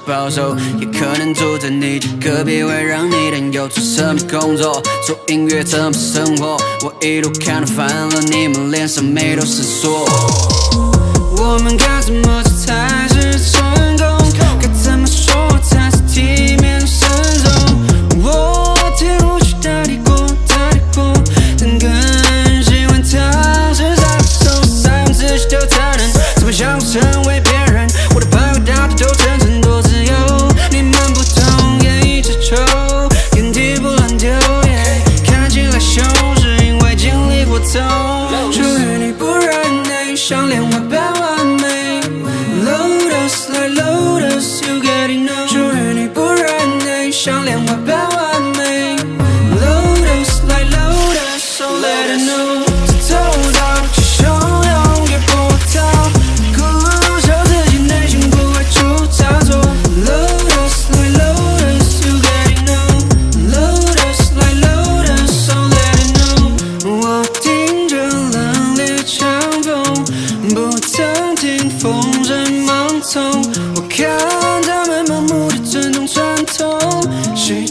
保守，也可能住在你家隔壁，会让你担忧。做什么工作，做音乐怎么生活，我一路看得烦了，你们脸上眉头是锁。我们该怎么做才是成功？该怎么说才是体面慎重？我听不去打底过，但更喜欢尝试撒手，善用自己的特能，怎么想成为别人？我的朋友大多都真诚多自由，你们不懂，愿意只求原地不乱丢，看起来凶是因为经历过痛。属于你不认内，想连环半完美 ，Lotus like Lotus，you getting know。属于你不认内，想连环半完美 ，Lotus like Lotus，so let it know。偷到去汹涌也不逃，固守自己内心不会出差错。Lotus like Lotus，you getting know。Lotus like Lotus，so let it know。我顶着冷冽强风，不曾听风声芒从。我看他们盲目的尊重传统，谁